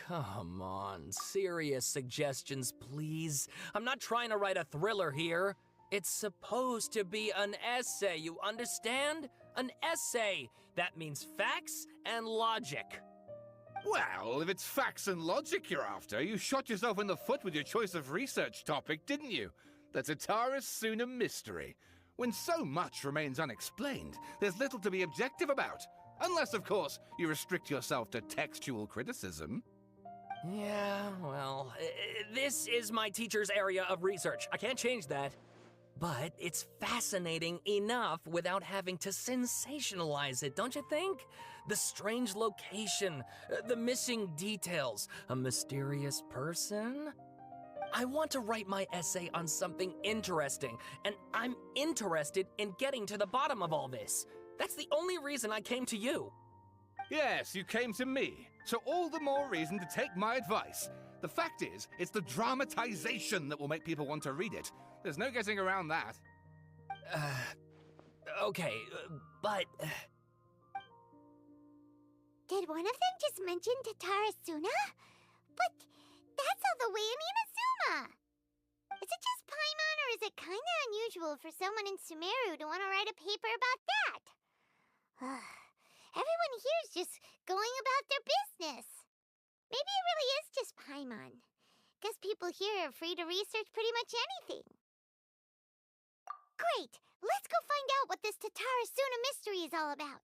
come on. Serious suggestions, please. I'm not trying to write a thriller here. It's supposed to be an essay, you understand? An essay. That means facts and logic. Well, if it's facts and logic you're after, you shot yourself in the foot with your choice of research topic, didn't you? The Tatara Suna mystery. When so much remains unexplained, there's little to be objective about. Unless, of course, you restrict yourself to textual criticism. Yeah, well, this is my teacher's area of research. I can't change that. But it's fascinating enough without having to sensationalize it, don't you think? The strange location, the missing details, a mysterious person. I want to write my essay on something interesting, and I'm interested in getting to the bottom of all this. That's the only reason I came to you. Yes, you came to me, so all the more reason to take my advice. The fact is, it's the dramatization that will make people want to read it. There's no getting around that. Okay, but... Did one of them just mention Tatara Suna? But that's all the way in Inazuma! Is it just Paimon, or is it kinda unusual for someone in Sumeru to want to write a paper about that? Everyone here is just going about their business. Maybe it really is just Paimon. Guess people here are free to research pretty much anything. Great! Let's go find out what this Tatara Suna mystery is all about.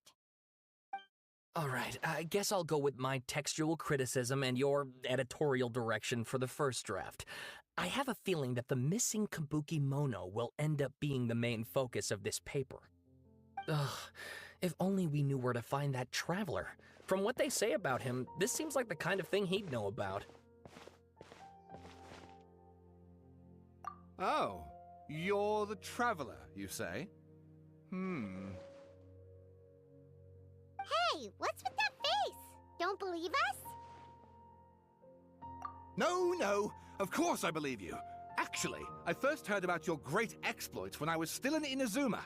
Alright, I guess I'll go with my textual criticism and your editorial direction for the first draft. I have a feeling that the missing Kabuki Mono will end up being the main focus of this paper. Ugh, if only we knew where to find that traveler. From what they say about him, this seems like the kind of thing he'd know about. Oh, you're the traveler, you say? Hey, what's with that face? Don't believe us? No, of course I believe you. Actually, I first heard about your great exploits when I was still in Inazuma.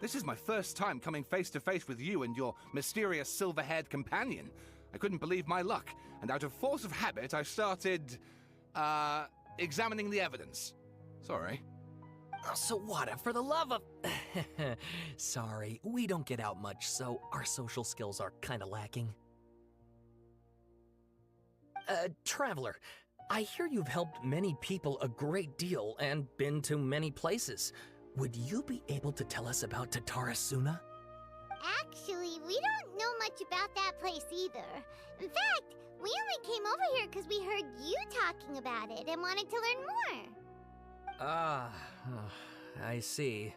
This is my first time coming face to face with you and your mysterious silver-haired companion. I couldn't believe my luck, and out of force of habit, I started, examining the evidence. Sorry. Oh, Sawada, for the love of... Sorry, we don't get out much, so our social skills are kinda lacking. Traveler, I hear you've helped many people a great deal and been to many places. Would you be able to tell us about Tatara Suna? Actually, we don't know much about that place either. In fact, we only came over here because we heard you talking about it and wanted to learn more. I see.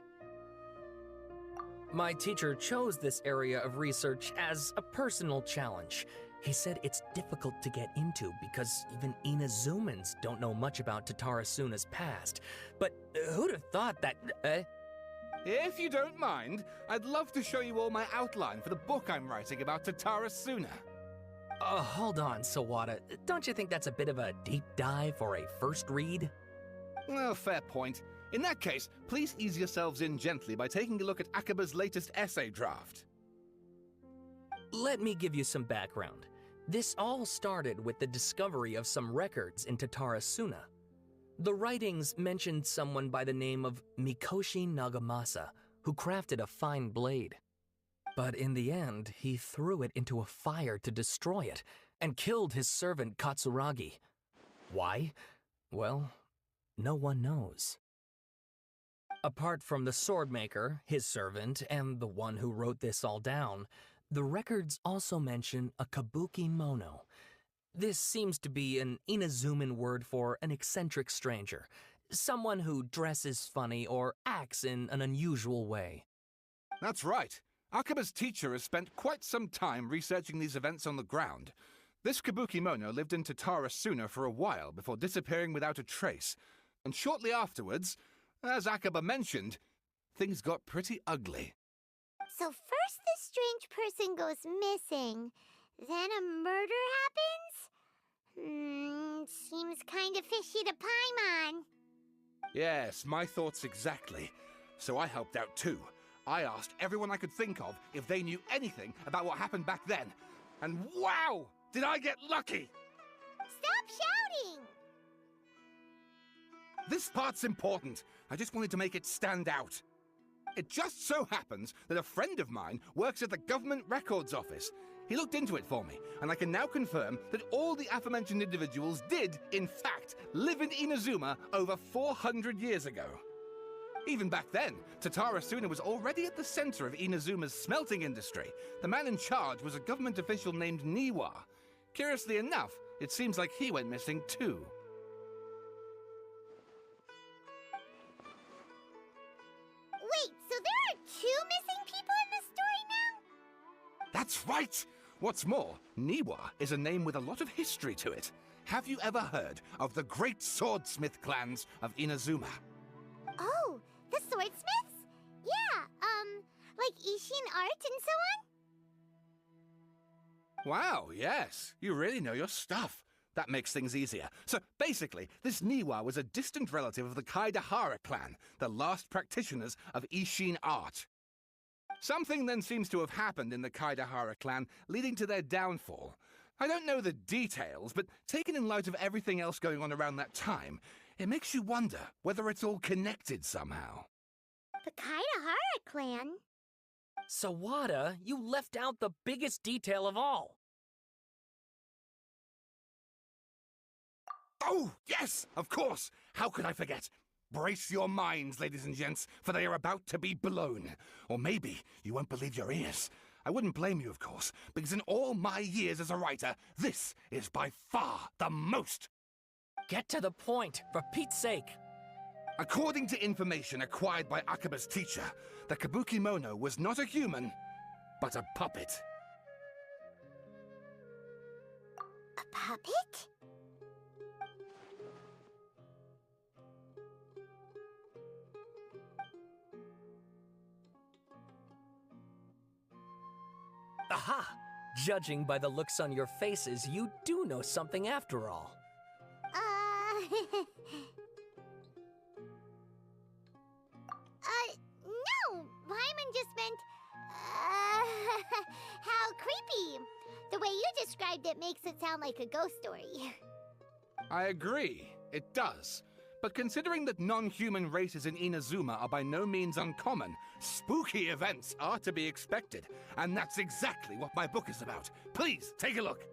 My teacher chose this area of research as a personal challenge. He said it's difficult to get into because even Inazumans don't know much about Tatara Suna's past. But who'd have thought that... If you don't mind, I'd love to show you all my outline for the book I'm writing about Tatara Suna. Hold on, Sawada. Don't you think that's a bit of a deep dive for a first read? Well, fair point. In that case, please ease yourselves in gently by taking a look at Akaba's latest essay draft. Let me give you some background. This all started with the discovery of some records in Tatara Suna. The writings mentioned someone by the name of Mikoshi Nagamasa, who crafted a fine blade. But in the end, he threw it into a fire to destroy it, and killed his servant Katsuragi. Why? Well, no one knows. Apart from the swordmaker, his servant, and the one who wrote this all down, the records also mention a kabuki mono. This seems to be an Inazuman word for an eccentric stranger, someone who dresses funny or acts in an unusual way. That's right. Akaba's teacher has spent quite some time researching these events on the ground. This kabuki mono lived in Tatara Suna for a while before disappearing without a trace. And shortly afterwards, as Akaba mentioned, things got pretty ugly. So first this strange person goes missing, then a murder happens? Seems kinda fishy to Paimon. Yes, my thoughts exactly. So I helped out too. I asked everyone I could think of if they knew anything about what happened back then. And wow! Did I get lucky! stop shouting! This part's important. I just wanted to make it stand out. It just so happens that a friend of mine works at the government records office. He looked into it for me, and I can now confirm that all the aforementioned individuals did, in fact, live in Inazuma over 400 years ago. Even back then, Tatara Suna was already at the center of Inazuma's smelting industry. The man in charge was a government official named Niwa. Curiously enough, it seems like he went missing too. Wait, so there are 2 missing people in the story now? That's right! What's more, Niwa is a name with a lot of history to it. Have you ever heard of the great swordsmith clans of Inazuma? Oh, the swordsmiths? Yeah, like Ishin art and so on? Wow, yes. You really know your stuff. That makes things easier. So basically, this Niwa was a distant relative of the Kaidahara clan, the last practitioners of Ishin art. Something then seems to have happened in the Kaidahara clan, leading to their downfall. I don't know the details, but taken in light of everything else going on around that time, it makes you wonder whether it's all connected somehow. The Kaidahara clan? Sawada, you left out the biggest detail of all. Oh, yes, of course. How could I forget? Brace your minds, ladies and gents, for they are about to be blown. Or maybe you won't believe your ears. I wouldn't blame you, of course, because in all my years as a writer, this is by far the most. Get to the point, for Pete's sake. According to information acquired by Akaba's teacher, the Kabukimono was not a human, but a puppet. A puppet? Aha! Judging by the looks on your faces, you do know something after all. No! Paimon just meant, how creepy. The way you described it makes it sound like a ghost story. I agree, it does. But considering that non-human races in Inazuma are by no means uncommon, spooky events are to be expected. And that's exactly what my book is about. Please, take a look.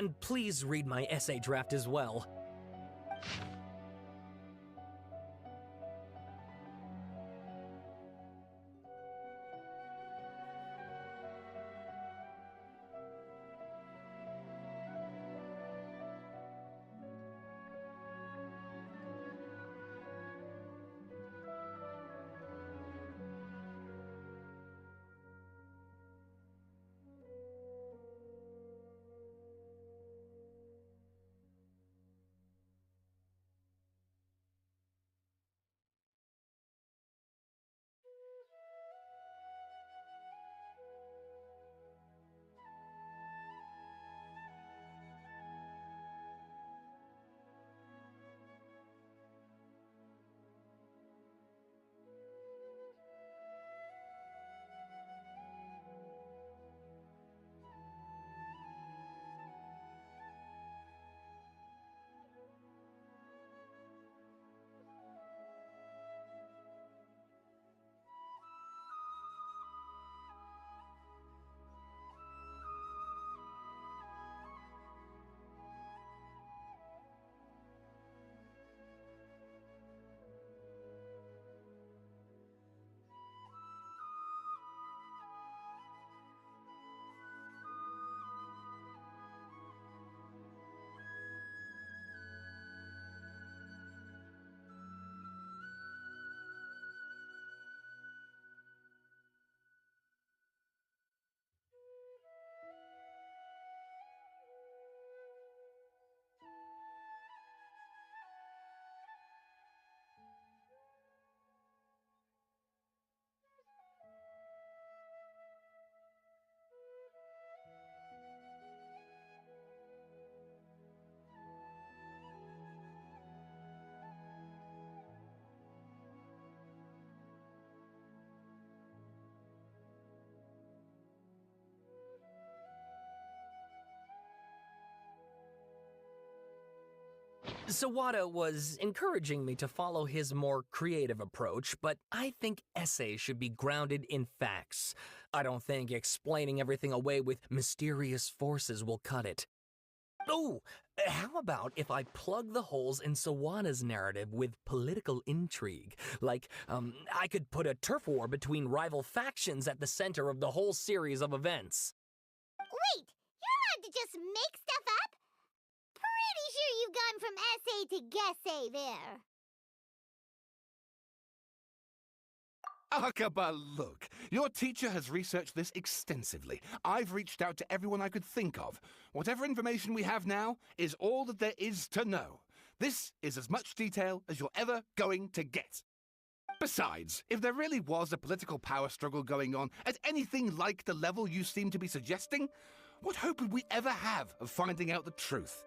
And please read my essay draft as well. Sawada was encouraging me to follow his more creative approach, but I think essays should be grounded in facts. I don't think explaining everything away with mysterious forces will cut it. Oh, how about if I plug the holes in Sawada's narrative with political intrigue? Like, I could put a turf war between rival factions at the center of the whole series of events. Wait, you're allowed to just make stuff up? Pretty sure you've gone from essay to guessay there. Akaba, look. Your teacher has researched this extensively. I've reached out to everyone I could think of. Whatever information we have now is all that there is to know. This is as much detail as you're ever going to get. Besides, if there really was a political power struggle going on at anything like the level you seem to be suggesting, what hope would we ever have of finding out the truth?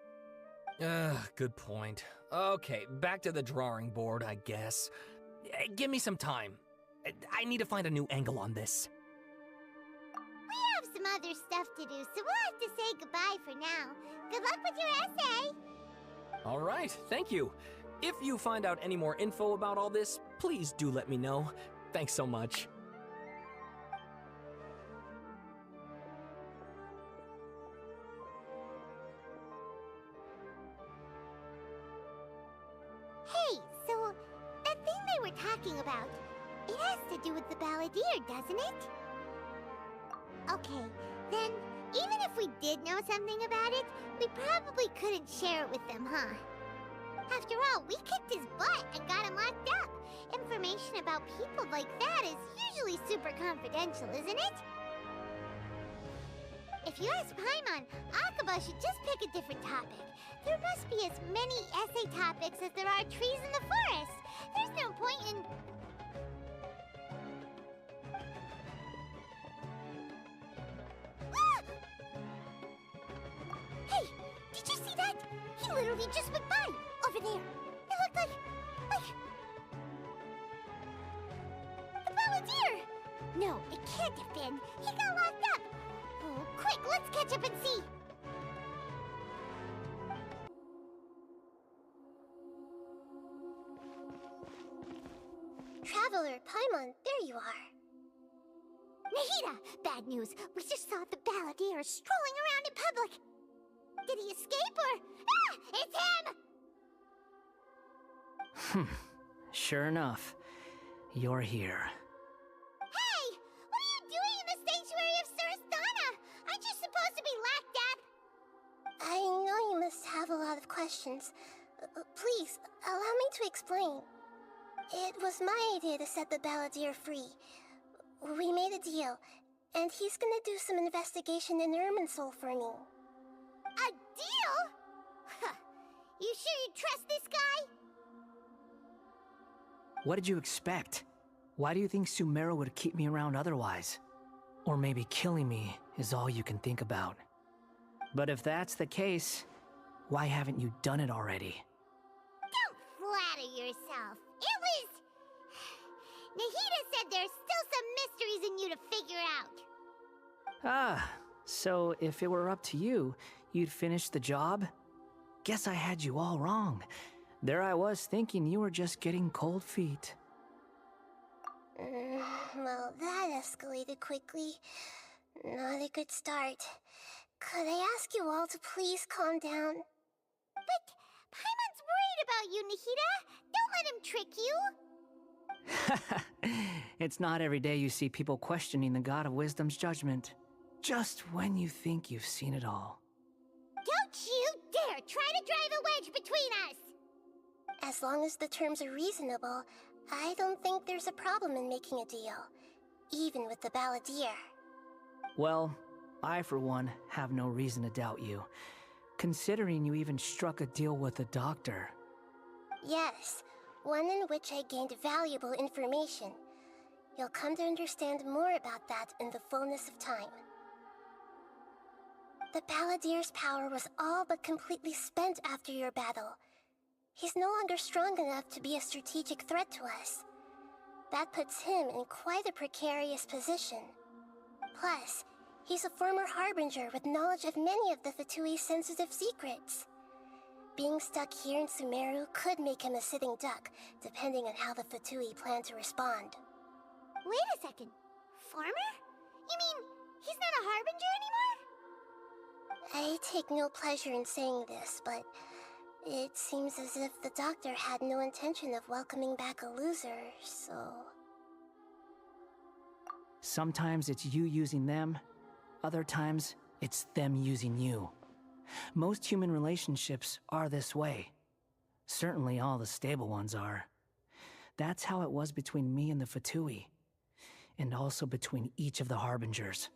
Good point. Okay, back to the drawing board, I guess. Give me some time. I need to find a new angle on this. We have some other stuff to do, so we'll have to say goodbye for now. Good luck with your essay! All right, thank you. If you find out any more info about all this, please do let me know. Thanks so much. Hey, so that thing they were talking about, it has to do with the balladeer, doesn't it? Okay, then even if we did know something about it, we probably couldn't share it with them, huh? After all, we kicked his butt and got him locked up. Information about people like that is usually super confidential, isn't it? If you ask Paimon, Akaba should just pick a different topic. There must be as many essay topics as there are trees in the forest. There's no point in... Ah! Hey, did you see that? He literally just went by, over there. It looked like... the balladeer! No, it can't have been. He got locked up. Oh, quick, let's catch up and see. Traveler, Paimon, there you are. Nahida! Bad news. We just saw the balladeer strolling around in public. Did he escape or... Ah! It's him! Sure enough, you're here. Hey! What are you doing in the sanctuary of Surasthana? Aren't you supposed to be lacked up? I know you must have a lot of questions. Please, allow me to explain. It was my idea to set the balladeer free. We made a deal, and he's gonna do some investigation in Irminsul for me. A deal? Huh. You sure you trust this guy? What did you expect? Why do you think Sumeru would keep me around otherwise? Or maybe killing me is all you can think about. But if that's the case, why haven't you done it already? Don't flatter yourself. It was... Nahida said there's still some mysteries in you to figure out. Ah, so if it were up to you, you'd finish the job? Guess I had you all wrong. There I was thinking you were just getting cold feet. Well, that escalated quickly. Not a good start. Could I ask you all to please calm down? But Paimon's worried about you, Nahida. Don't let him trick you. It's not every day you see people questioning the God of Wisdom's judgment. Just when you think you've seen it all. Don't you dare try to drive a wedge between us! As long as the terms are reasonable, I don't think there's a problem in making a deal. Even with the balladeer. Well, I for one have no reason to doubt you, considering you even struck a deal with the doctor. Yes, one in which I gained valuable information. You'll come to understand more about that in the fullness of time. The balladeer's power was all but completely spent after your battle. He's no longer strong enough to be a strategic threat to us. That puts him in quite a precarious position. Plus, he's a former harbinger with knowledge of many of the Fatui's sensitive secrets. Being stuck here in Sumeru could make him a sitting duck, depending on how the Fatui plan to respond. Wait a second. Farmer? You mean, he's not a harbinger anymore? I take no pleasure in saying this, but it seems as if the doctor had no intention of welcoming back a loser, so... Sometimes it's you using them, other times it's them using you. Most human relationships are this way. Certainly all the stable ones are. That's how it was between me and the Fatui, and also between each of the harbingers.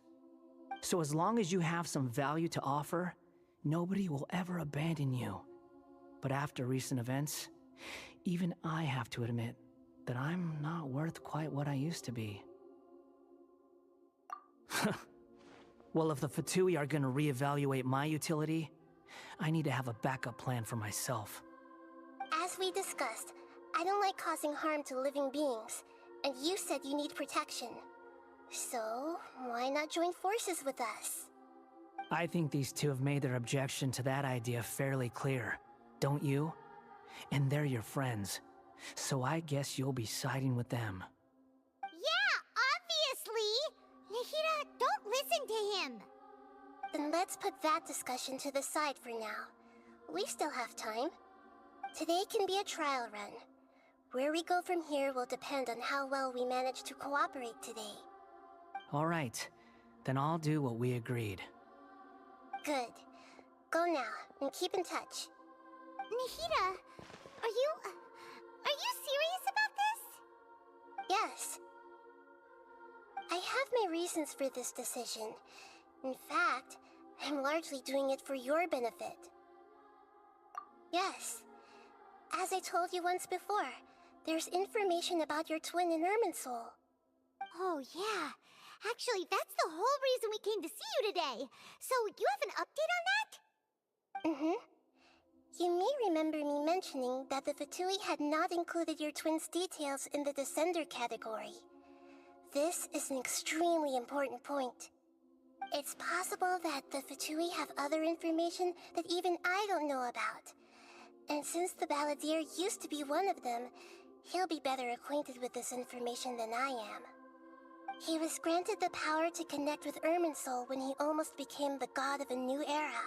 So as long as you have some value to offer, nobody will ever abandon you. But after recent events, even I have to admit that I'm not worth quite what I used to be. Well, if the Fatui are gonna reevaluate my utility, I need to have a backup plan for myself. As we discussed, I don't like causing harm to living beings, and you said you need protection. So, why not join forces with us? I think these two have made their objection to that idea fairly clear, don't you? And they're your friends, so I guess you'll be siding with them. Yeah, obviously! Nahida, don't listen to him! Then let's put that discussion to the side for now. We still have time. Today can be a trial run. Where we go from here will depend on how well we manage to cooperate today. All right, then I'll do what we agreed. Good. Go now, and keep in touch. Nahida, are you serious about this? Yes. I have my reasons for this decision. In fact, I'm largely doing it for your benefit. Yes. As I told you once before, there's information about your twin in Irminsul. Oh, yeah. Actually, that's the whole reason we came to see you today. So, you have an update on that? Mm-hmm. You may remember me mentioning that the Fatui had not included your twin's details in the Descender category. This is an extremely important point. It's possible that the Fatui have other information that even I don't know about. And since the balladeer used to be one of them, he'll be better acquainted with this information than I am. He was granted the power to connect with Irminsul when he almost became the god of a new era.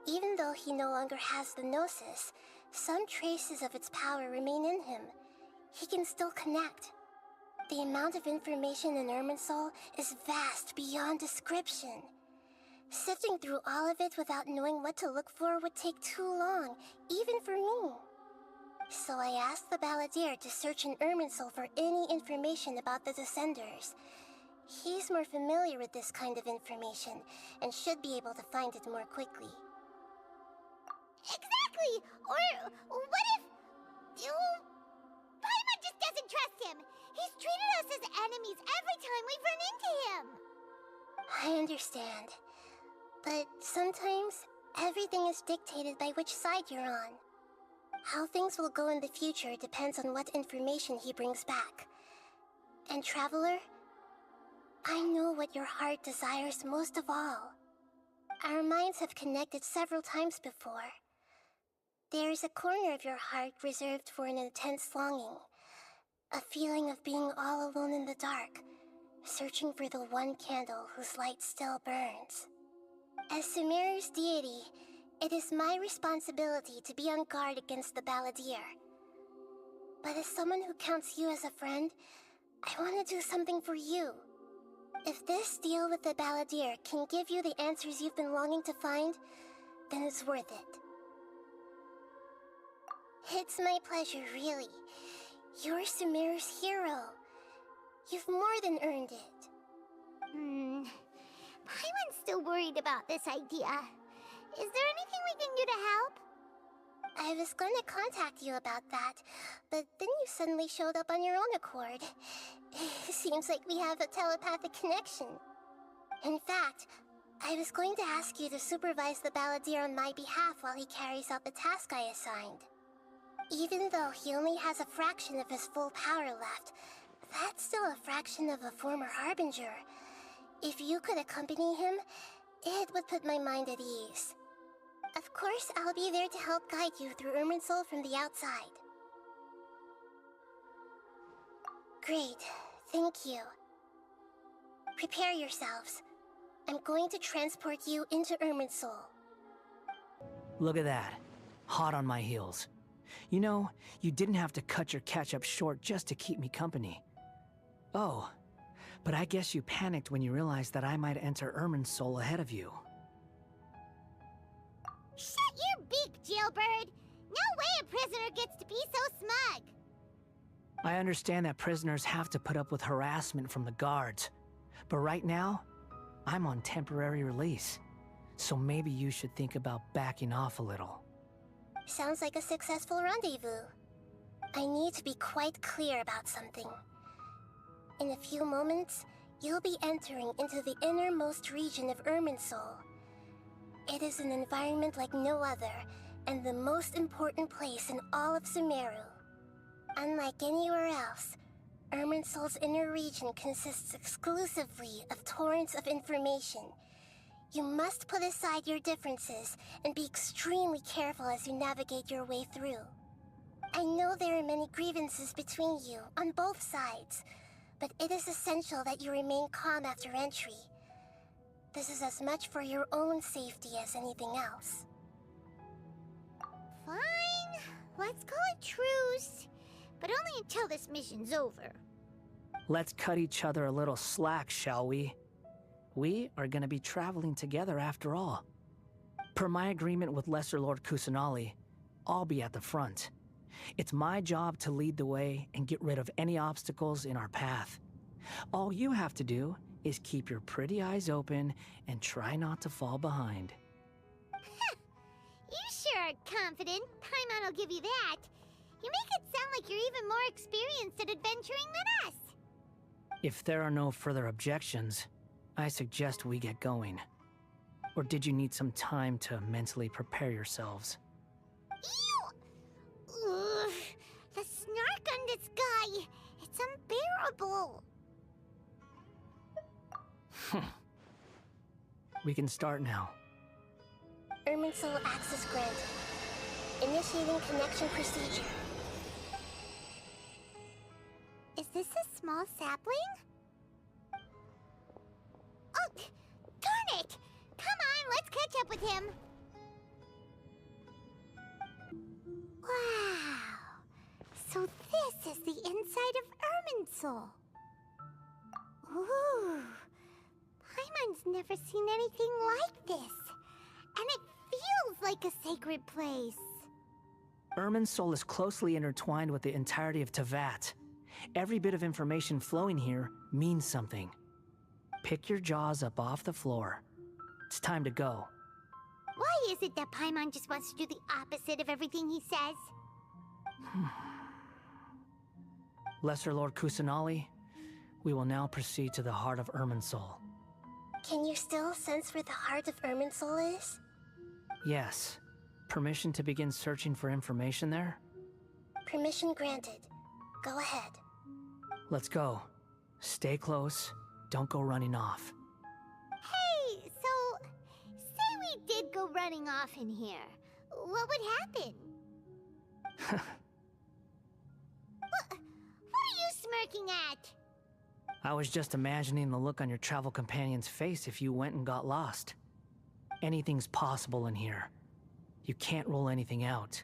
Even though he no longer has the Gnosis, some traces of its power remain in him. He can still connect. The amount of information in Irminsul is vast beyond description. Sifting through all of it without knowing what to look for would take too long, even for me. So I asked the Balladeer to search in Irminsul for any information about the Descenders. He's more familiar with this kind of information, and should be able to find it more quickly. Exactly! Or what if... Paimon just doesn't trust him! He's treated us as enemies every time we've run into him! I understand. But sometimes, everything is dictated by which side you're on. How things will go in the future depends on what information he brings back. And Traveler, I know what your heart desires most of all. Our minds have connected several times before. There is a corner of your heart reserved for an intense longing. A feeling of being all alone in the dark, searching for the one candle whose light still burns. As Sumeru's deity, it is my responsibility to be on guard against the Balladeer. But as someone who counts you as a friend, I want to do something for you. If this deal with the Balladeer can give you the answers you've been longing to find, then it's worth it. It's my pleasure, really. You're Sumeru's hero. You've more than earned it. Paimon's still worried about this idea. Is there anything we can do to help? I was going to contact you about that, but then you suddenly showed up on your own accord. Seems like we have a telepathic connection. In fact, I was going to ask you to supervise the Balladeer on my behalf while he carries out the task I assigned. Even though he only has a fraction of his full power left, that's still a fraction of a former Harbinger. If you could accompany him, it would put my mind at ease. Of course, I'll be there to help guide you through Irminsul from the outside. Great, thank you. Prepare yourselves. I'm going to transport you into Irminsul. Look at that. Hot on my heels. You know, you didn't have to cut your catch-up short just to keep me company. Oh, but I guess you panicked when you realized that I might enter Irminsul ahead of you. Shut your beak, jailbird! No way a prisoner gets to be so smug! I understand that prisoners have to put up with harassment from the guards, but right now, I'm on temporary release, so maybe you should think about backing off a little. Sounds like a successful rendezvous. I need to be quite clear about something. In a few moments, you'll be entering into the innermost region of Irminsul. It is an environment like no other, and the most important place in all of Sumeru. Unlike anywhere else, Irminsul's inner region consists exclusively of torrents of information. You must put aside your differences and be extremely careful as you navigate your way through. I know there are many grievances between you, on both sides, but it is essential that you remain calm after entry. This is as much for your own safety as anything else. Fine. Let's call it truce. But only until this mission's over. Let's cut each other a little slack, shall we? We are going to be traveling together after all. Per my agreement with Lesser Lord Kusanali, I'll be at the front. It's my job to lead the way and get rid of any obstacles in our path. All you have to do is keep your pretty eyes open and try not to fall behind. You sure are confident. Paimon will give you that. You make it sound like you're even more experienced at adventuring than us. If there are no further objections, I suggest we get going. Or did you need some time to mentally prepare yourselves? Ew! Ugh, the snark on this guy, it's unbearable. We can start now. Irminsul access granted. Initiating connection procedure. Is this a small sapling? Oh, darn it! Come on, let's catch up with him. Wow! So this is the inside of Irminsul. Ooh! Paimon's never seen anything like this. And it feels like a sacred place. Irminsul is closely intertwined with the entirety of Teyvat. Every bit of information flowing here means something. Pick your jaws up off the floor. It's time to go. Why is it that Paimon just wants to do the opposite of everything he says? Lesser Lord Kusanali, we will now proceed to the heart of Irminsul. Can you still sense where the heart of Irminsul is? Yes. Permission to begin searching for information there? Permission granted. Go ahead. Let's go. Stay close. Don't go running off. Hey, so... say we did go running off in here. What would happen? What are you smirking at? I was just imagining the look on your travel companion's face if you went and got lost. Anything's possible in here. You can't rule anything out.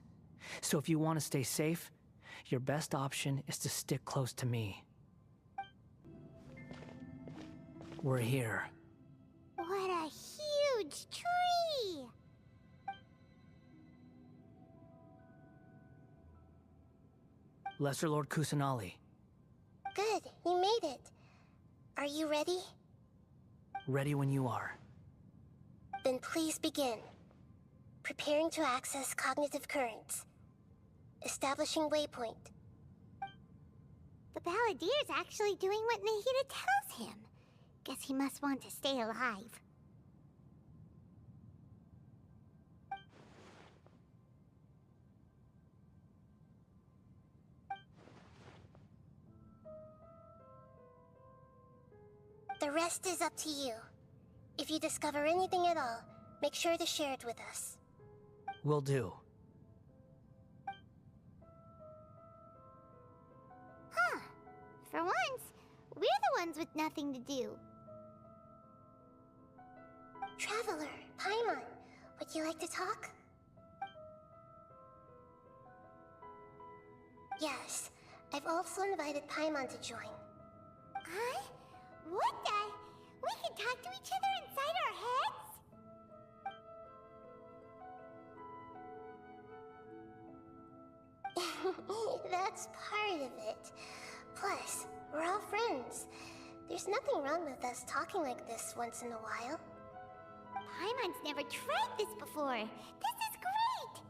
So if you want to stay safe, your best option is to stick close to me. We're here. What a huge tree! Lesser Lord Kusanali. Good, you made it. Are you ready? Ready when you are. Then please begin. Preparing to access cognitive currents. Establishing waypoint. The Balladier's actually doing what Nahida tells him. Guess he must want to stay alive. The rest is up to you. If you discover anything at all, make sure to share it with us. Will do. Huh. For once, we're the ones with nothing to do. Traveler, Paimon, would you like to talk? Yes, I've also invited Paimon to join. Huh? What the? We can talk to each other inside our heads? That's part of it. Plus, we're all friends. There's nothing wrong with us talking like this once in a while. Paimon's never tried this before. This is great!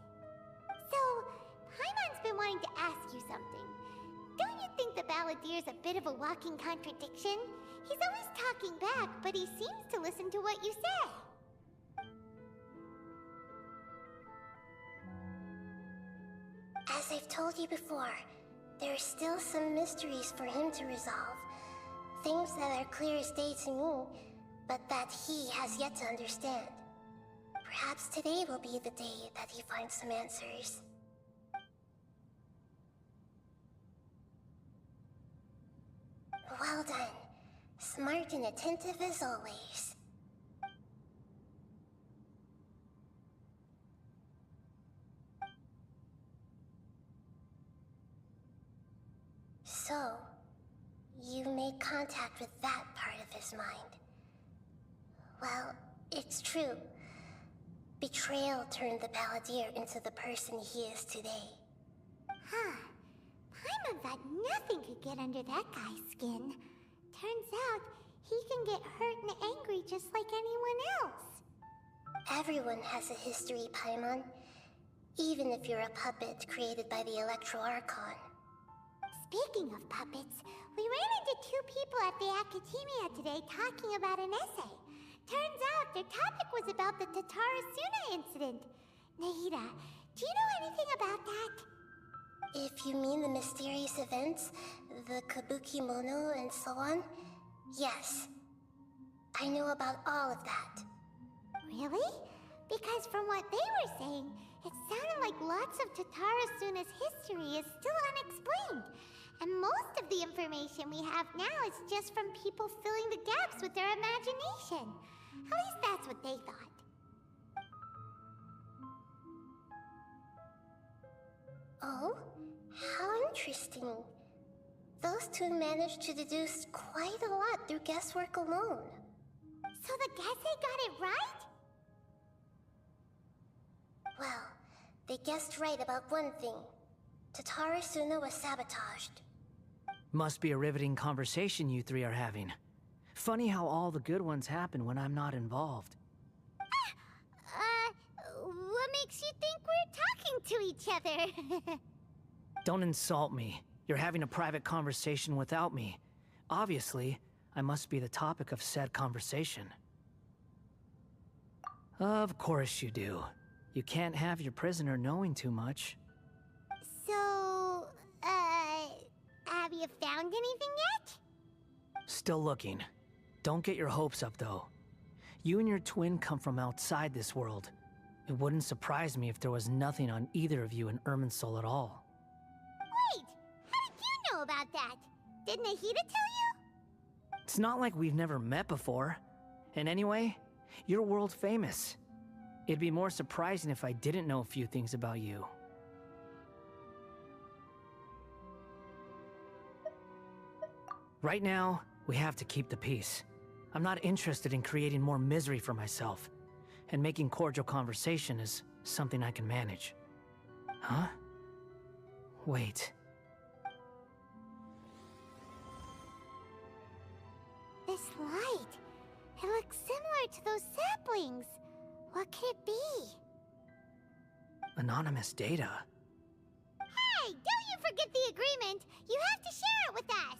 So, Paimon's been wanting to ask you something. Don't you think the Balladier's a bit of a walking contradiction? He's always talking back, but he seems to listen to what you say. As I've told you before, there are still some mysteries for him to resolve. Things that are clear as day to me, but that he has yet to understand. Perhaps today will be the day that he finds some answers. Well done. Smart and attentive as always. So, you made contact with that part of his mind. Well, it's true. Betrayal turned the Balladier into the person he is today. Huh. Paimon thought nothing could get under that guy's skin. Turns out, he can get hurt and angry just like anyone else. Everyone has a history, Paimon. Even if you're a puppet created by the Electro Archon. Speaking of puppets, we ran into two people at the Academia today talking about an essay. Turns out their topic was about the Tatarasuna incident. Nahida, do you know anything about that? If you mean the mysterious events, the Kabuki Mono and so on, yes. I know about all of that. Really? Because from what they were saying, it sounded like lots of Tatarasuna's history is still unexplained. And most of the information we have now is just from people filling the gaps with their imagination. At least that's what they thought. Oh? How interesting. Those two managed to deduce quite a lot through guesswork alone. So the Gase got it right? Well, they guessed right about one thing. Tatara Suna was sabotaged. Must be a riveting conversation you three are having. Funny how all the good ones happen when I'm not involved. What makes you think we're talking to each other? Don't insult me. You're having a private conversation without me. Obviously, I must be the topic of said conversation. Of course you do. You can't have your prisoner knowing too much. So, have you found anything yet? Still looking. Don't get your hopes up, though. You and your twin come from outside this world. It wouldn't surprise me if there was nothing on either of you in Irminsul at all. Wait, how did you know about that? Did Nahida tell you? It's not like we've never met before. And anyway, you're world famous. It'd be more surprising if I didn't know a few things about you. Right now, we have to keep the peace. I'm not interested in creating more misery for myself. And making cordial conversation is something I can manage. Huh? Wait. This light. It looks similar to those saplings. What could it be? Anonymous data. Hey, don't you forget the agreement! You have to share it with us!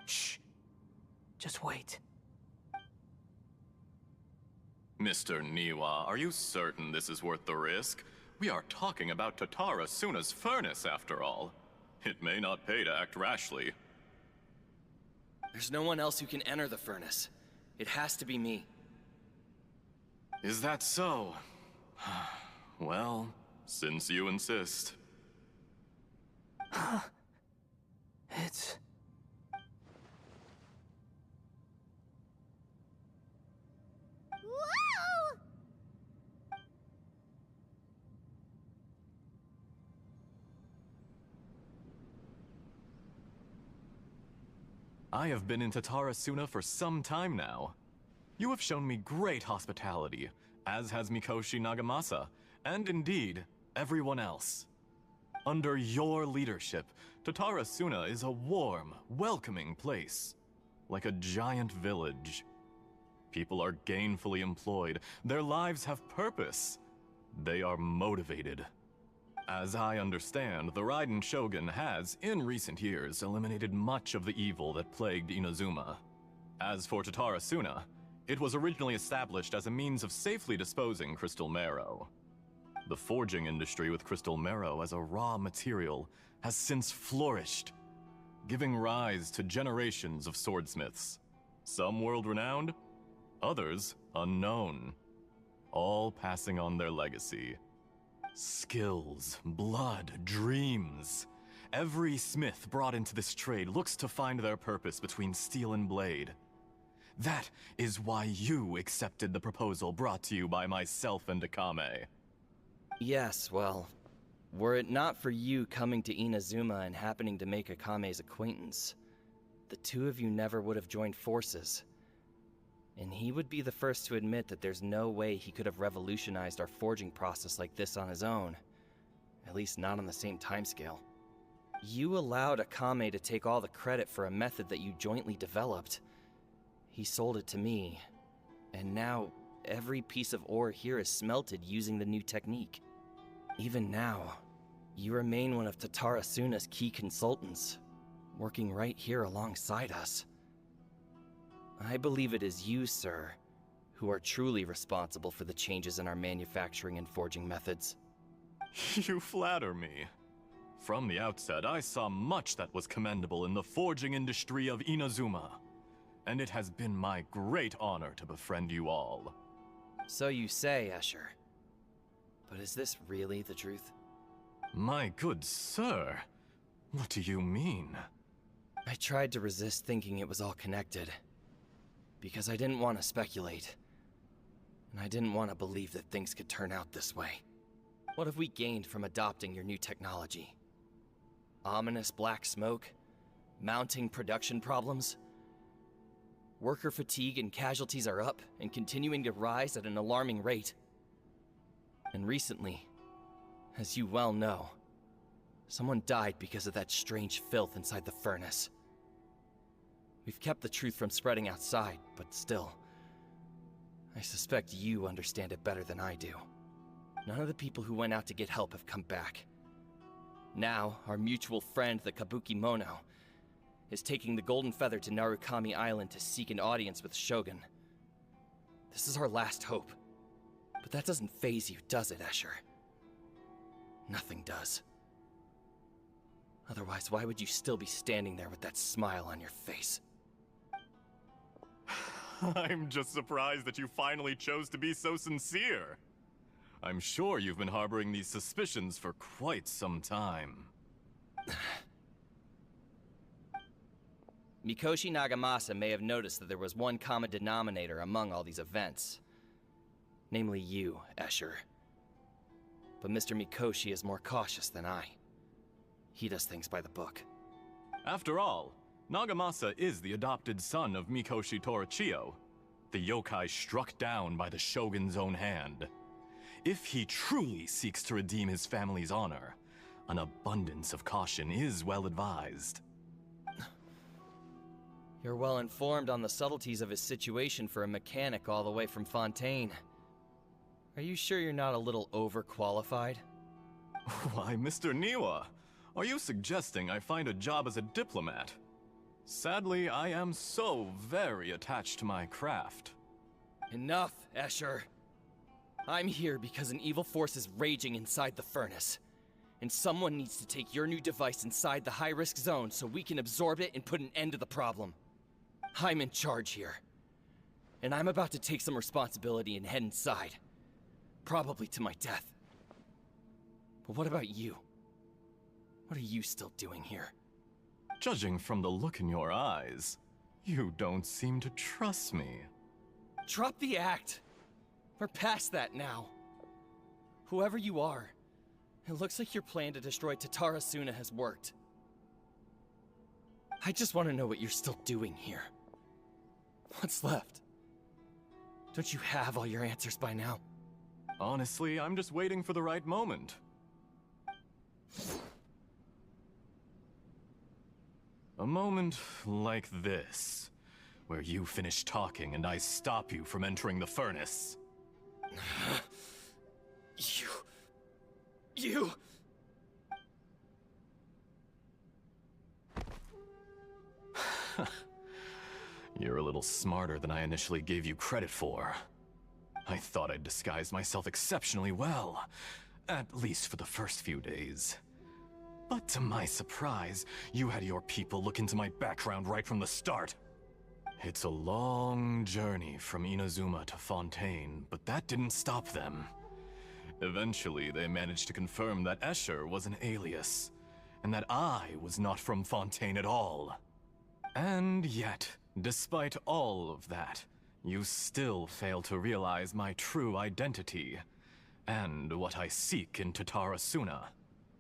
Shh. Just wait. Mr. Niwa, are you certain this is worth the risk? We are talking about Tatara Suna's furnace, after all. It may not pay to act rashly. There's no one else who can enter the furnace. It has to be me. Is that so? Well, since you insist. It's... Whoa! I have been in Tatara Suna for some time now. You have shown me great hospitality, as has Mikoshi Nagamasa, and indeed, everyone else. Under your leadership, Tatara Suna is a warm, welcoming place, like a giant village. People are gainfully employed, their lives have purpose. They are motivated. As I understand, the Raiden Shogun has, in recent years, eliminated much of the evil that plagued Inazuma. As for Tatara Suna, it was originally established as a means of safely disposing crystal marrow. The forging industry with crystal marrow as a raw material has since flourished, giving rise to generations of swordsmiths. Some world-renowned, others unknown, all passing on their legacy. Skills, blood, dreams. Every smith brought into this trade looks to find their purpose between steel and blade. That is why you accepted the proposal brought to you by myself and Akame. Yes, well, were it not for you coming to Inazuma and happening to make Akame's acquaintance, the two of you never would have joined forces. And he would be the first to admit that there's no way he could have revolutionized our forging process like this on his own. At least not on the same timescale. You allowed Akame to take all the credit for a method that you jointly developed. He sold it to me, and now every piece of ore here is smelted using the new technique. Even now, you remain one of Tatara Suna's key consultants, working right here alongside us. I believe it is you, sir, who are truly responsible for the changes in our manufacturing and forging methods. You flatter me. From the outset, I saw much that was commendable in the forging industry of Inazuma, and it has been my great honor to befriend you all. So you say, Escher. But is this really the truth? My good sir, what do you mean? I tried to resist thinking it was all connected. Because I didn't want to speculate. And I didn't want to believe that things could turn out this way. What have we gained from adopting your new technology? Ominous black smoke? Mounting production problems? Worker fatigue and casualties are up and continuing to rise at an alarming rate. And recently, as you well know, someone died because of that strange filth inside the furnace. We've kept the truth from spreading outside, but still, I suspect you understand it better than I do. None of the people who went out to get help have come back. Now, our mutual friend, the Kabuki Mono, is taking the Golden Feather to Narukami Island to seek an audience with Shogun. This is our last hope. But that doesn't faze you, does it, Escher? Nothing does. Otherwise, why would you still be standing there with that smile on your face? I'm just surprised that you finally chose to be so sincere. I'm sure you've been harboring these suspicions for quite some time. Mikoshi Nagamasa may have noticed that there was one common denominator among all these events. Namely you, Escher. But Mr. Mikoshi is more cautious than I. He does things by the book. After all, Nagamasa is the adopted son of Mikoshi Torichio, the yokai struck down by the Shogun's own hand. If he truly seeks to redeem his family's honor, an abundance of caution is well advised. You're well informed on the subtleties of his situation for a mechanic all the way from Fontaine. Are you sure you're not a little overqualified? Why, Mr. Niwa, are you suggesting I find a job as a diplomat? Sadly, I am so very attached to my craft. Enough, Escher. I'm here because an evil force is raging inside the furnace. And someone needs to take your new device inside the high-risk zone so we can absorb it and put an end to the problem. I'm in charge here. And I'm about to take some responsibility and head inside. Probably to my death. But what about you? What are you still doing here? Judging from the look in your eyes, you don't seem to trust me. Drop the act! We're past that now. Whoever you are, it looks like your plan to destroy Tatara Suna has worked. I just want to know what you're still doing here. What's left? Don't you have all your answers by now? Honestly, I'm just waiting for the right moment. A moment like this, where you finish talking and I stop you from entering the furnace. You... You're a little smarter than I initially gave you credit for. I thought I'd disguised myself exceptionally well, at least for the first few days. But to my surprise, you had your people look into my background right from the start. It's a long journey from Inazuma to Fontaine, but that didn't stop them. Eventually, they managed to confirm that Escher was an alias, and that I was not from Fontaine at all. And yet, despite all of that, you still fail to realize my true identity, and what I seek in Tatara Suna.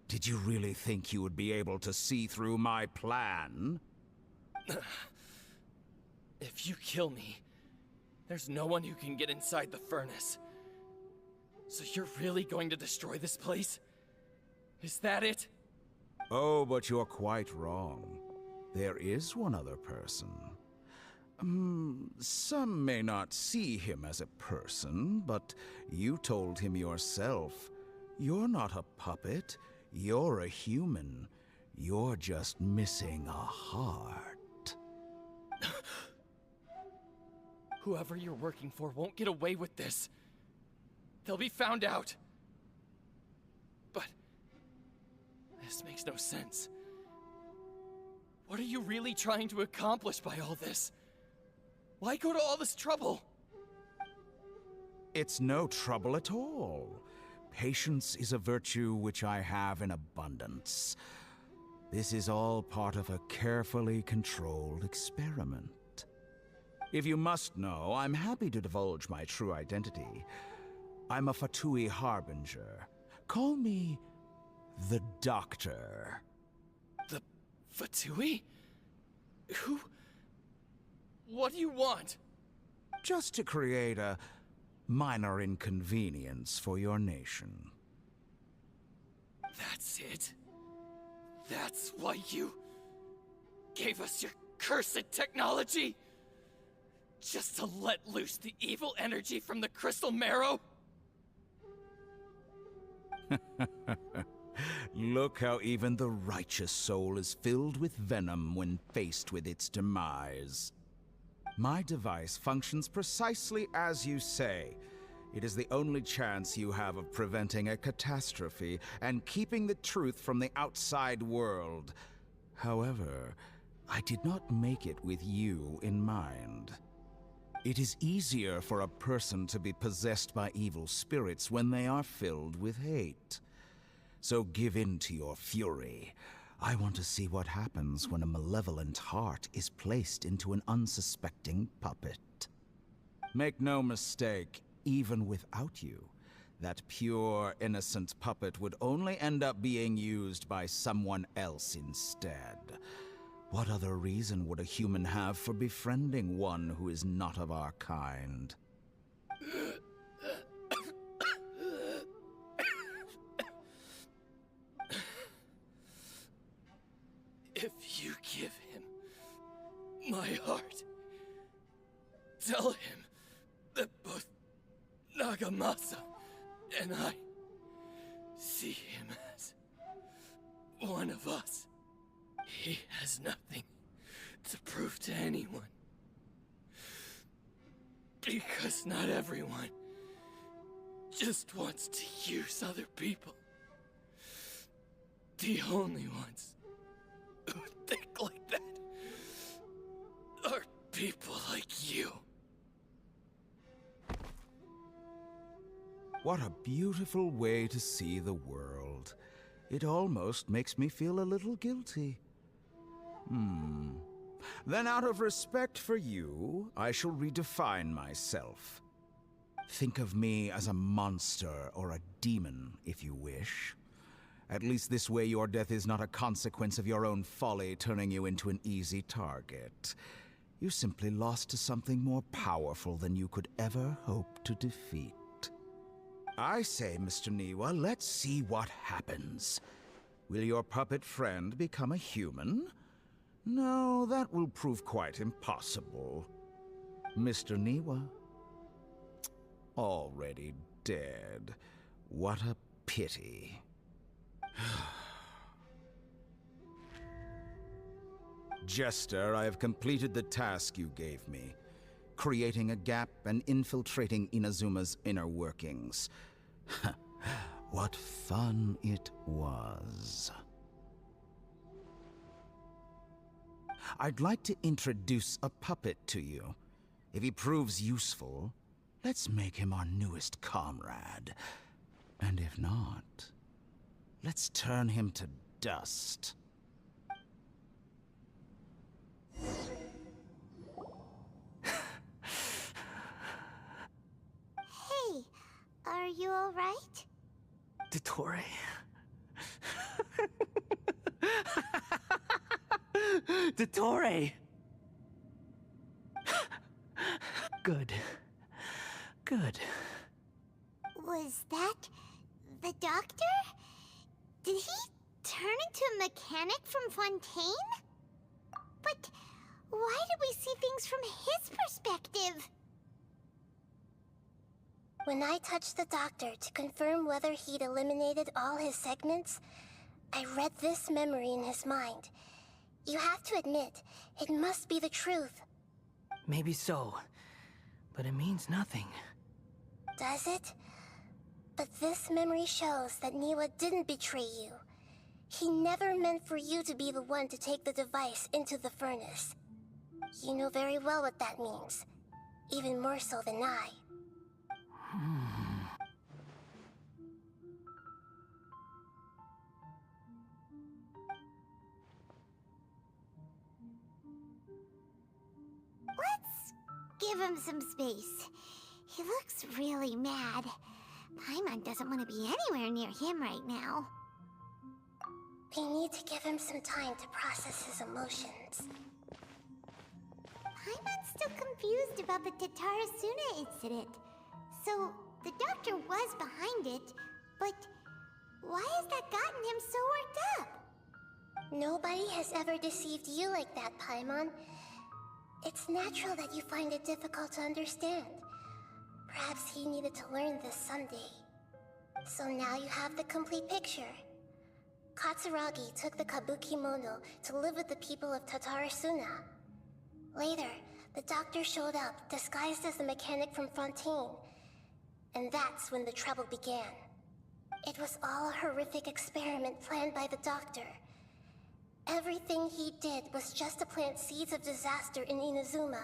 Did you really think you would be able to see through my plan? If you kill me, there's no one who can get inside the furnace. So you're really going to destroy this place? Is that it? Oh, but you're quite wrong. There is one other person. Some may not see him as a person, but you told him yourself. You're not a puppet. You're a human. You're just missing a heart. Whoever you're working for won't get away with this. They'll be found out. But this makes no sense. What are you really trying to accomplish by all this? Why go to all this trouble? It's no trouble at all. Patience is a virtue which I have in abundance. This is all part of a carefully controlled experiment. If you must know, I'm happy to divulge my true identity. I'm a Fatui Harbinger, Call me the Doctor. The Fatui? Who? What do you want? Just to create a minor inconvenience for your nation. That's it? That's why you gave us your cursed technology? Just to let loose the evil energy from the crystal marrow? Look how even the righteous soul is filled with venom when faced with its demise. My device functions precisely as you say. It is the only chance you have of preventing a catastrophe and keeping the truth from the outside world. However, I did not make it with you in mind. It is easier for a person to be possessed by evil spirits when they are filled with hate. So give in to your fury. I want to see what happens when a malevolent heart is placed into an unsuspecting puppet. Make no mistake, even without you, that pure, innocent puppet would only end up being used by someone else instead. What other reason would a human have for befriending one who is not of our kind? If you give him my heart, tell him that both Nagamasa and I see him as one of us. He has nothing to prove to anyone. Because not everyone just wants to use other people. The only ones who think like that are people like you. What a beautiful way to see the world. It almost makes me feel a little guilty. Then out of respect for you, I shall redefine myself. Think of me as a monster or a demon, if you wish. At least this way your death is not a consequence of your own folly turning you into an easy target. You simply lost to something more powerful than you could ever hope to defeat. I say, Mr. Niwa, let's see what happens. Will your puppet friend become a human? No, that will prove quite impossible. Mr. Niwa? Already dead. What a pity. Jester, I have completed the task you gave me. Creating a gap and infiltrating Inazuma's inner workings. What fun it was. I'd like to introduce a puppet to you. If he proves useful, let's make him our newest comrade. And if not, let's turn him to dust. Hey, are you all right? Dottore. Dottore! Good. Good. Was that the doctor? Did he turn into a mechanic from Fontaine? But why did we see things from his perspective? When I touched the doctor to confirm whether he'd eliminated all his segments, I read this memory in his mind. You have to admit, it must be the truth. Maybe so, but it means nothing. Does it? But this memory shows that Niwa didn't betray you. He never meant for you to be the one to take the device into the furnace. You know very well what that means. Even more so than I. Let's give him some space. He looks really mad. Paimon doesn't want to be anywhere near him right now. We need to give him some time to process his emotions. Paimon's still confused about the Tatarasuna incident. So, the doctor was behind it, but why has that gotten him so worked up? Nobody has ever deceived you like that, Paimon. It's natural that you find it difficult to understand. Perhaps he needed to learn this someday. So now you have the complete picture. Katsuragi took the Kabukimono to live with the people of Tatarasuna. Later, the doctor showed up, disguised as the mechanic from Fontaine. And that's when the trouble began. It was all a horrific experiment planned by the doctor. Everything he did was just to plant seeds of disaster in Inazuma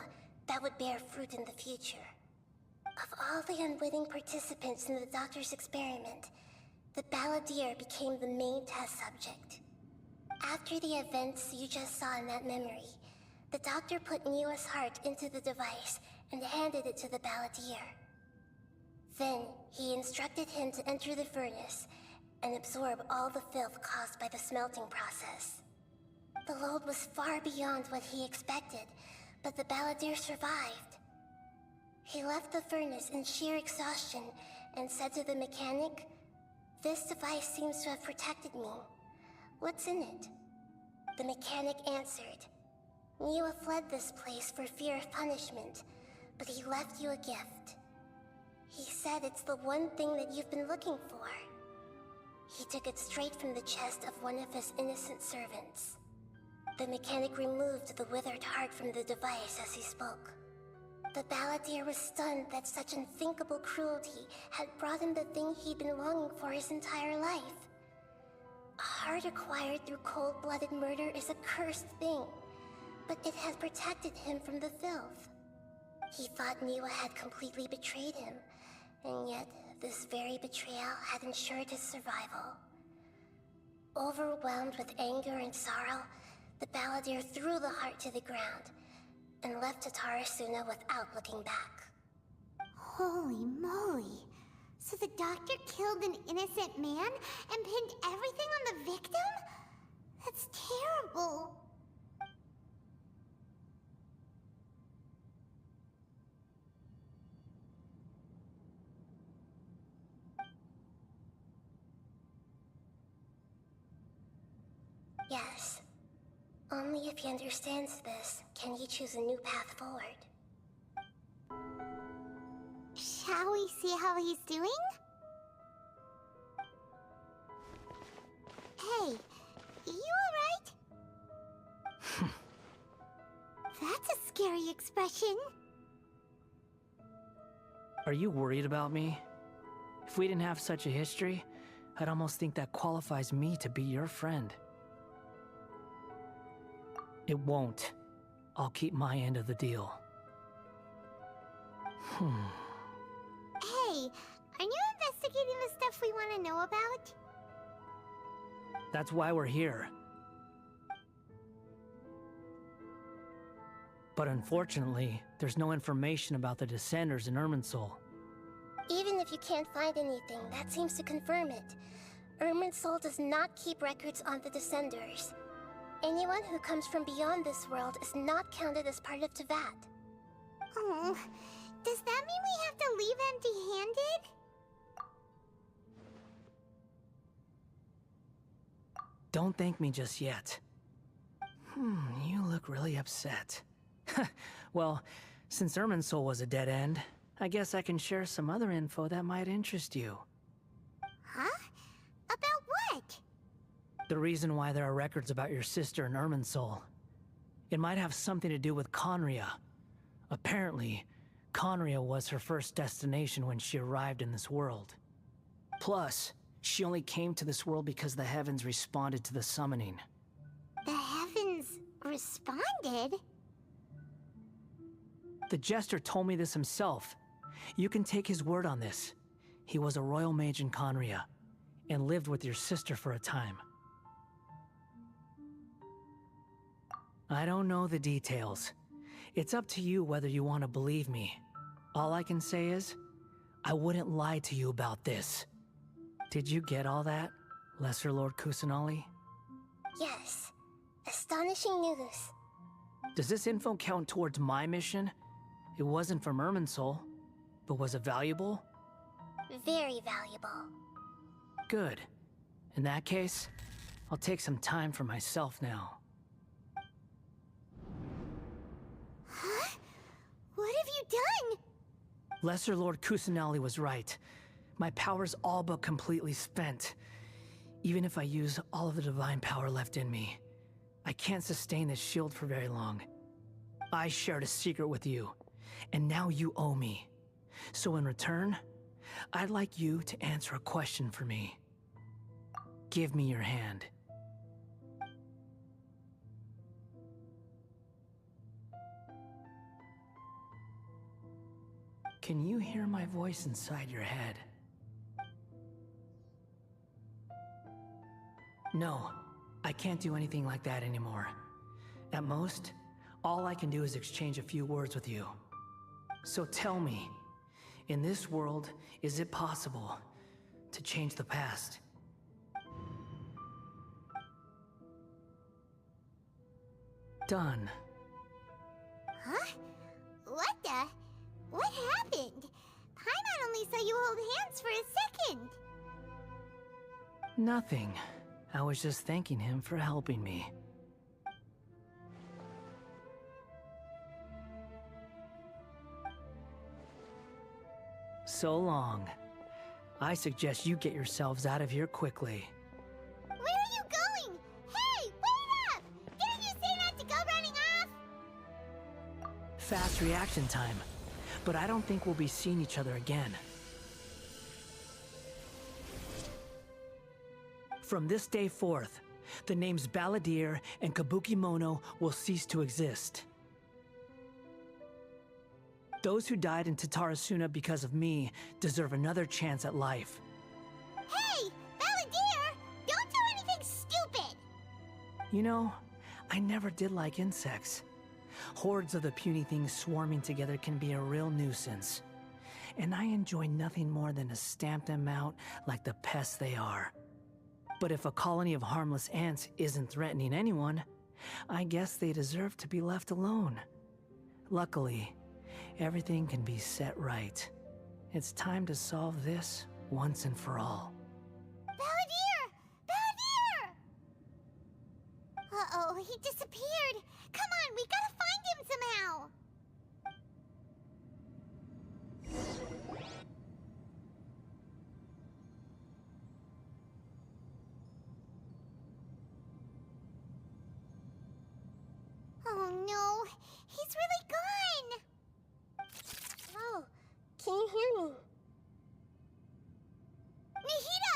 that would bear fruit in the future. Of all the unwitting participants in the doctor's experiment, the balladeer became the main test subject. After the events you just saw in that memory, the doctor put Niwa's heart into the device and handed it to the balladeer. Then, he instructed him to enter the furnace and absorb all the filth caused by the smelting process. The load was far beyond what he expected, but the balladeer survived. He left the furnace in sheer exhaustion and said to the mechanic, "This device seems to have protected me. What's in it?" The mechanic answered, "Niwa fled this place for fear of punishment, but he left you a gift. He said it's the one thing that you've been looking for." He took it straight from the chest of one of his innocent servants. The mechanic removed the withered heart from the device as he spoke. The balladeer was stunned that such unthinkable cruelty had brought him the thing he'd been longing for his entire life. A heart acquired through cold-blooded murder is a cursed thing, but it has protected him from the filth. He thought Niwa had completely betrayed him, and yet this very betrayal had ensured his survival. Overwhelmed with anger and sorrow, the balladeer threw the heart to the ground and left Tatarasuna without looking back. Holy moly! So the doctor killed an innocent man and pinned everything on the victim? That's terrible! Yes. Only if he understands this can he choose a new path forward. Shall we see how he's doing? Hey, you alright? That's a scary expression. Are you worried about me? If we didn't have such a history, I'd almost think that qualifies me to be your friend. It won't. I'll keep my end of the deal. Hey, are you investigating the stuff we want to know about? That's why we're here. But unfortunately, there's no information about the Descenders in Irminsul. Even if you can't find anything, that seems to confirm it. Irminsul does not keep records on the Descenders. Anyone who comes from beyond this world is not counted as part of Tevat. Oh, does that mean we have to leave empty-handed? Don't thank me just yet. You look really upset. Well, since Irminsul was a dead end, I guess I can share some other info that might interest you. Huh? About what? The reason why there are records about your sister in Irminsul. It might have something to do with Conria. Apparently, Conria was her first destination when she arrived in this world. Plus, she only came to this world because the heavens responded to the summoning. The heavens responded? The Jester told me this himself. You can take his word on this. He was a royal mage in Conria, and lived with your sister for a time. I don't know the details. It's up to you whether you want to believe me. All I can say is, I wouldn't lie to you about this. Did you get all that, Lesser Lord Kusanali? Yes. Astonishing news. Does this info count towards my mission? It wasn't from Irminsul, but was it valuable? Very valuable. Good. In that case, I'll take some time for myself now. Huh? What have you done? Lesser Lord Kusanali was right. My power's all but completely spent. Even if I use all of the divine power left in me, I can't sustain this shield for very long. I shared a secret with you, and now you owe me. So in return, I'd like you to answer a question for me. Give me your hand. Can you hear my voice inside your head? No, I can't do anything like that anymore. At most, all I can do is exchange a few words with you. So tell me, in this world, is it possible to change the past? Done. Huh? What the? What happened? Paimon only saw you hold hands for a second. Nothing. I was just thanking him for helping me. So long. I suggest you get yourselves out of here quickly. Where are you going? Hey, wait up! Didn't you say not to go running off? Fast reaction time. But I don't think we'll be seeing each other again. From this day forth, the names Balladeer and Kabukimono will cease to exist. Those who died in Tatarasuna because of me deserve another chance at life. Hey, Balladeer! Don't do anything stupid! You know, I never did like insects. Hordes of the puny things swarming together can be a real nuisance. And I enjoy nothing more than to stamp them out like the pests they are. But if a colony of harmless ants isn't threatening anyone, I guess they deserve to be left alone. Luckily, everything can be set right. It's time to solve this once and for all. Balladeer! Balladeer! Uh-oh, he disappeared. Come on, we gotta find him somehow. Oh no, he's really gone. Oh, can you hear me? Nahida!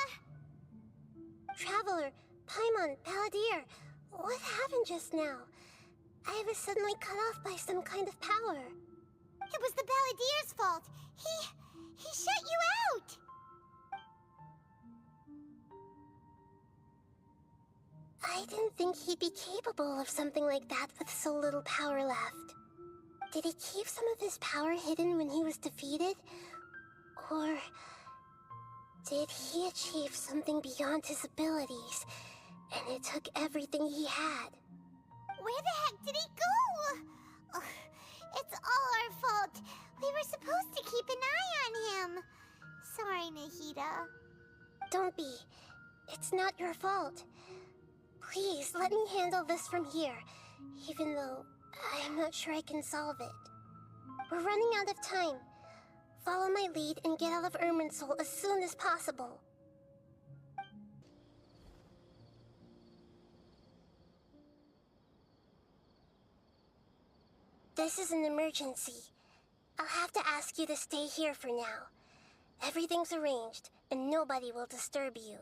Traveler, Paimon, Balladeer, what happened just now? I was suddenly cut off by some kind of power. It was the Balladeer's fault. He shut you out. I didn't think he'd be capable of something like that with so little power left. Did he keep some of his power hidden when he was defeated? Or did he achieve something beyond his abilities, and it took everything he had? Where the heck did he go? Ugh, it's all our fault. We were supposed to keep an eye on him. Sorry, Nahida. Don't be. It's not your fault. Please, let me handle this from here, even though I'm not sure I can solve it. We're running out of time. Follow my lead and get out of Irminsul as soon as possible. This is an emergency. I'll have to ask you to stay here for now. Everything's arranged, and nobody will disturb you.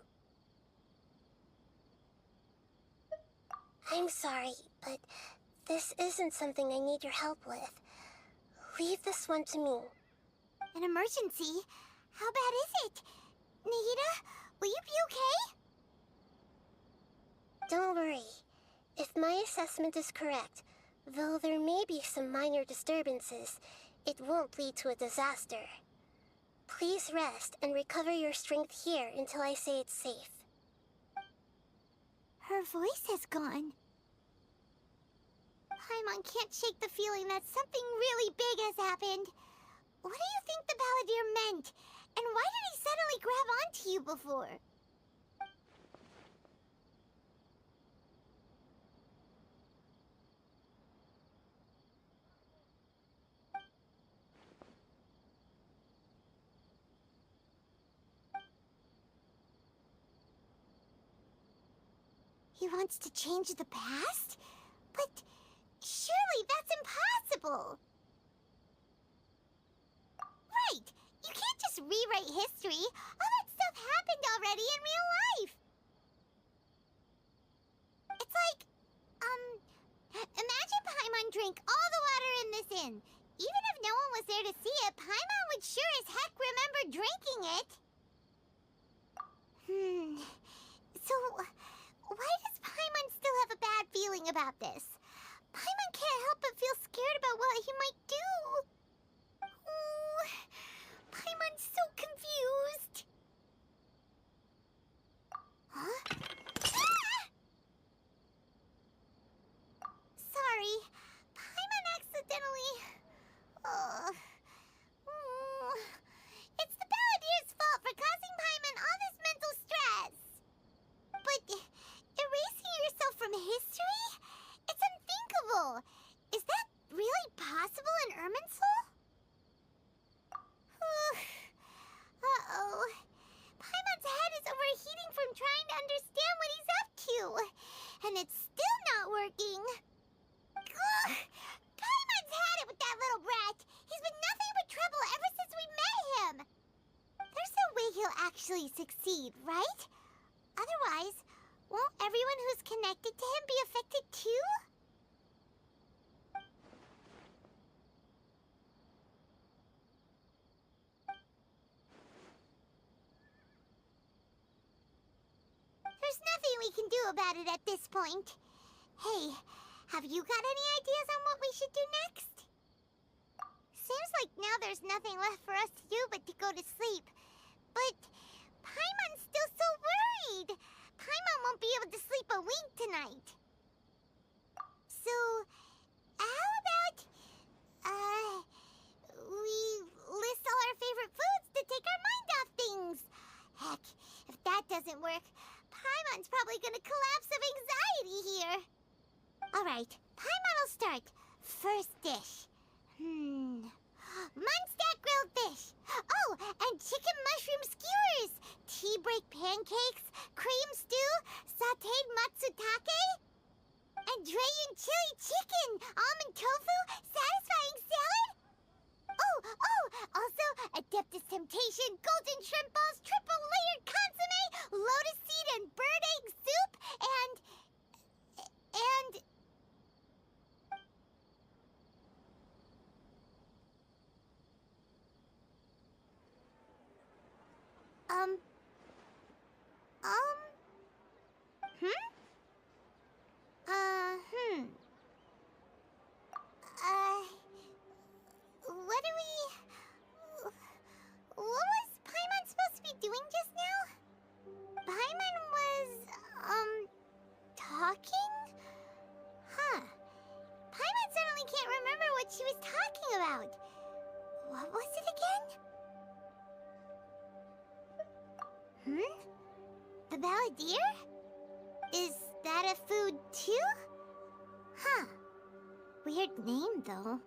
I'm sorry, but this isn't something I need your help with. Leave this one to me. An emergency? How bad is it? Nahida, will you be okay? Don't worry. If my assessment is correct, though there may be some minor disturbances, it won't lead to a disaster. Please rest and recover your strength here until I say it's safe. Her voice has gone. Paimon can't shake the feeling that something really big has happened. What do you think the Balladeer meant? And why did he suddenly grab onto you before? He wants to change the past? But surely that's impossible! Right! You can't just rewrite history! All that stuff happened already in real life! It's like, imagine Paimon drank all the water in this inn. Even if no one was there to see it, Paimon would sure as heck remember drinking it. So, why does Paimon still have a bad feeling about this? Paimon can't help but feel scared about what he might do. Oh, Paimon's so confused. Huh? Ah! Sorry, Paimon accidentally... It's the Balladeer's fault for causing Paimon all this mental stress. But erasing yourself from history? It's unthinkable. Is that really possible in Irminsul? Uh-oh. Paimon's head is overheating from trying to understand what he's up to. And it's still not working. Ugh. Paimon's had it with that little brat. He's been nothing but trouble ever since we met him. There's no way he'll actually succeed, right? Otherwise, won't everyone who's connected to him be affected too? There's nothing we can do about it at this point. Hey, have you got any ideas on what we should do next? Seems like now there's nothing left for us to do but to go to sleep. But Paimon's still so worried. Paimon won't be able to sleep a wink tonight. So, how about, we list all our favorite foods to take our mind off things? Heck, if that doesn't work, Paimon's probably gonna collapse of anxiety here. Alright, Paimon will start. First dish. Munstack grilled fish. Oh, and chicken mushroom skewers. Tea break pancakes, cream stew, sauteed matsutake, and Dragon chili chicken, almond tofu, satisfying salad. Oh, also Adeptus Temptation, golden shrimp balls, triple layered consomme, lotus seed and bird egg soup, and... What was Paimon supposed to be doing just now? Paimon was, talking? Huh. Paimon suddenly can't remember what she was talking about. What was it again? The Balladeer? Is that a food too? Huh. Weird name, though.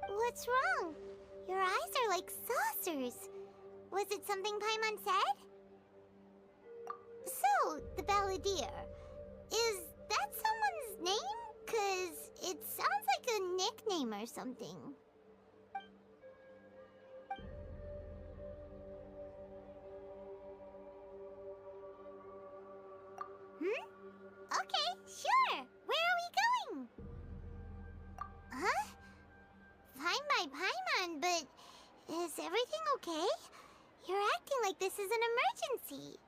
What's wrong? Your eyes are like saucers. Was it something Paimon said? So, the Balladeer. Is that someone's name? 'Cause it sounds like a nickname or something. Okay, sure. Where are we going? Huh? Fine by Paimon, but is everything okay? You're acting like this is an emergency.